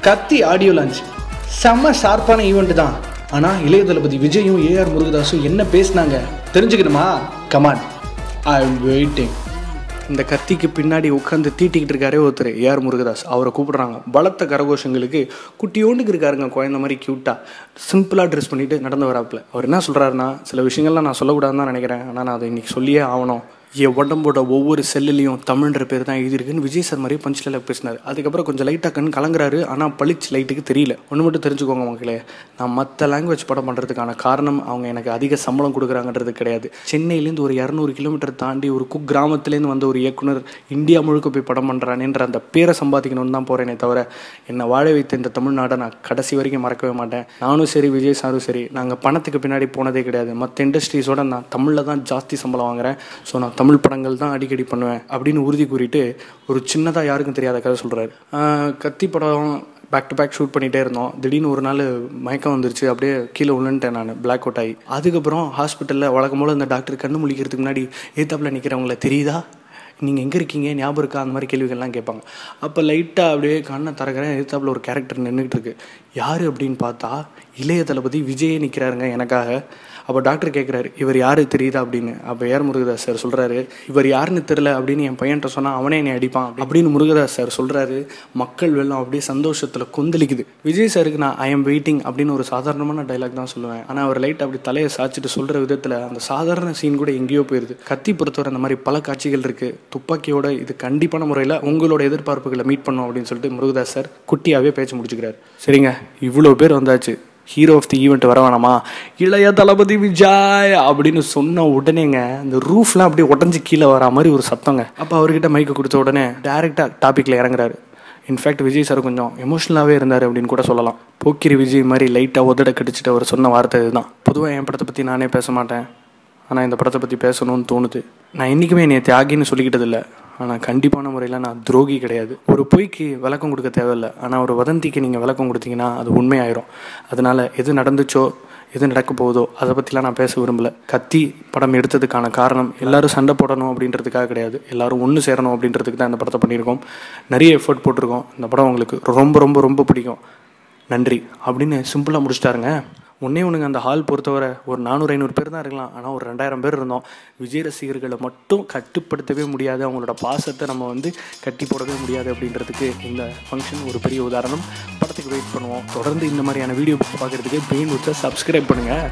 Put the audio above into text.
கத்தி audio launch செம்ம ஷார்ப்பான event தான். ஆனால் இளைய தளபதி விஜயும் ஏஆர் முருகதாஸும் என்ன பேசினாங்க தெரிஞ்சுக்கணுமா? Come on, I am waiting. இந்த கத்திக்கு பின்னாடி உட்காந்து தீட்டிக்கிட்டு இருக்காரே ஒருத்தர், ஏஆர் முருகதாஸ். அவரை கூப்பிடுறாங்க. பலத்த கரகோஷங்களுக்கு குட்டியோண்டுக்கு இருக்காருங்க, குழந்த மாதிரி க்யூட்டாக சிம்பிளாக ட்ரெஸ் பண்ணிட்டு நடந்து வராப்புல. அவர் என்ன சொல்கிறாருன்னா, சில விஷயங்கள்லாம் நான் சொல்லக்கூடாதுன்னு தான் நினைக்கிறேன், ஆனால் நான் அதை இன்றைக்கி சொல்லியே ஆகணும். என் உடம்போட ஒவ்வொரு செல்லுலையும் தமிழ்ன்ற பேர் தான் எழுதியிருக்குன்னு விஜய் சார் மாதிரி பஞ்சில் பேசினார். அதுக்கப்புறம் கொஞ்சம் லைட்டாக கண் கலங்குறாரு, ஆனால் பளிச்சு லைட்டுக்கு தெரியல. ஒன்று மட்டும் தெரிஞ்சுக்கோங்க மக்களே, நான் மற்ற லாங்குவேஜ் படம் பண்ணுறதுக்கான காரணம் அவங்க எனக்கு அதிக சம்பளம் கொடுக்குறாங்கன்றது கிடையாது. சென்னையிலேருந்து ஒரு 200 கிலோமீட்டர் தாண்டி ஒரு கிராமத்துலேருந்து வந்த ஒரு இயக்குனர் இந்தியா முழுக்க போய் படம் பண்ணுறானேன்ற அந்த பேரை சம்பாதிக்கணும்னு தான் போகிறேனே தவிர, என்னை வாழ வைத்த இந்த தமிழ்நாடை நான் கடைசி வரைக்கும் மறக்கவே மாட்டேன். நானும் சரி, விஜய் சாரும் சரி, நாங்கள் பணத்துக்கு பின்னாடி போனதே கிடையாது. மற்ற இண்டஸ்ட்ரீஸோட நான் தமிழில் தான் ஜாஸ்தி சம்பளம் வாங்குறேன். ஸோ நான் தமிழ் படங்கள் தான் அடிக்கடி பண்ணுவேன் அப்படின்னு உறுதி கூறிட்டு ஒரு சின்னதாக யாருக்கும் தெரியாத கதை சொல்கிறாரு. கத்தி படம் பேக் டு பேக் ஷூட் பண்ணிகிட்டே இருந்தோம். திடீர்னு ஒரு நாள் மயக்கம் வந்துருச்சு, அப்படியே கீழே விழுந்துட்டேன் நான், பிளாக் அவுட் ஆகி. அதுக்கப்புறம் ஹாஸ்பிட்டலில் வழக்கம் போல் இந்த டாக்டர் கண்ணு முழிக்கிறதுக்கு முன்னாடி ஏத்தாப்பில் நிற்கிறவங்கள தெரியுதா, நீங்கள் எங்கே இருக்கீங்க, ஞாபகம் இருக்கா, அந்த மாதிரி கேள்விகள்லாம் கேட்பாங்க. அப்போ லைட்டாக அப்படியே கண்ணை திறக்கிறேன், எதிர்த்தாப்பில் ஒரு கேரக்டர் நின்றுட்டு இருக்கு. யார் அப்படின்னு பார்த்தா இளைய தளபதி விஜயே நிற்கிறாருங்க எனக்காக. அப்போ டாக்டர் கேட்குறாரு, இவர் யார் தெரியுதா அப்படின்னு. அப்போ ஏஆர் முருகதாஸ் சார் சொல்கிறாரு, இவர் யாருன்னு தெரில அப்படின்னு என் பையன்ட்ட சொன்னால் அவனே என்னை அடிப்பான் அப்படின்னு முருகதாஸ் சார் சொல்கிறாரு. மக்கள் வெள்ளம் அப்படியே சந்தோஷத்தில் கொந்தளிக்குது. விஜய் சாருக்கு நான் ஐ எம் வெயிட்டிங் அப்படின்னு ஒரு சாதாரணமான டைலாக் தான் சொல்லுவேன். ஆனால் அவர் லைட் அப்படி தலையை சாய்ச்சிட்டு சொல்கிற விதத்தில் அந்த சாதாரண சீன் கூட எங்கேயோ போயிடுது. கத்தி பொறுத்தவரை அந்த மாதிரி பல காட்சிகள் இருக்குது. துப்பாக்கியோட இது கண்டிப்பான முறையில் உங்களோட எதிர்பார்ப்புகளை மீட் பண்ணும் அப்படின்னு சொல்லிட்டு முருகதாஸ் சார் குட்டியாகவே பேச்சு முடிச்சுக்கிறார். சரிங்க, இவ்வளோ பேர் வந்தாச்சு, ஹீரோ ஆஃப் தி ஈவெண்ட் வர வேணாமா, இளைய தளபதி விஜய் அப்படின்னு சொன்ன உடனேங்க இந்த ரூஃப்லாம் அப்படியே உடஞ்சி கீழே வரா மாதிரி ஒரு சத்தங்க. அப்போ அவர்கிட்ட மைக்கு கொடுத்த உடனே டேரெக்டாக டாப்பிக்கில் இறங்குறாரு. இன்ஃபேக்ட் விஜய் சார் கொஞ்சம் எமோஷ்னலாகவே இருந்தார் அப்படின்னு கூட சொல்லலாம். போக்கிரி விஜய் மாதிரி லைட்டாக உதட கடிச்சிட்டு அவர் சொன்ன வார்த்தை இதுதான். பொதுவாக என் படத்தை பற்றி நானே பேச மாட்டேன், ஆனால் இந்த படத்தை பற்றி பேசணும்னு தோணுது. நான் என்றைக்குமே என்னை தியாகின்னு சொல்லிக்கிட்டதில்லை, ஆனால் கண்டிப்பான முறையில் நான் துரோகி கிடையாது. ஒரு பொய்க்கு விளக்கம் கொடுக்க தேவையில்லை, ஆனால் ஒரு வதந்திக்கு நீங்கள் விளக்கம் கொடுத்தீங்கன்னா அது உண்மையாயிரும். அதனால் எது நடந்துச்சோ எது நடக்க போகுதோ அதை பற்றிலாம் நான் பேச விரும்பலை. கத்தி படம் எடுத்ததுக்கான காரணம் எல்லோரும் சண்டை போடணும் அப்படின்றதுக்காக கிடையாது, எல்லோரும் ஒன்று சேரணும் அப்படின்றதுக்கு தான் இந்த படத்தை பண்ணியிருக்கோம். நிறைய எஃபர்ட் போட்டிருக்கோம். இந்த படம் உங்களுக்கு ரொம்ப ரொம்ப ரொம்ப பிடிக்கும், நன்றி அப்படின்னு சிம்பிளாக முடிச்சிட்டாருங்க. ஒன்றுங்க, அந்த ஹால் பொறுத்தவரை ஒரு 400-500 பேர் தான் இருக்கலாம், ஆனால் ஒரு 2000 பேர் இருந்தோம். விஜய் ரசிகர்களை மட்டும் கட்டுப்படுத்தவே முடியாது, அவங்களோட பாசத்தை நம்ம கட்டி போடவே முடியாது அப்படின்றதுக்கு இந்த ஃபங்க்ஷன் ஒரு பெரிய உதாரணம். படத்துக்கு வெயிட் பண்ணுவோம். தொடர்ந்து இந்த மாதிரியான வீடியோ பார்க்குறதுக்கு பெயின் உச்சா சப்ஸ்கிரைப் பண்ணுங்கள்.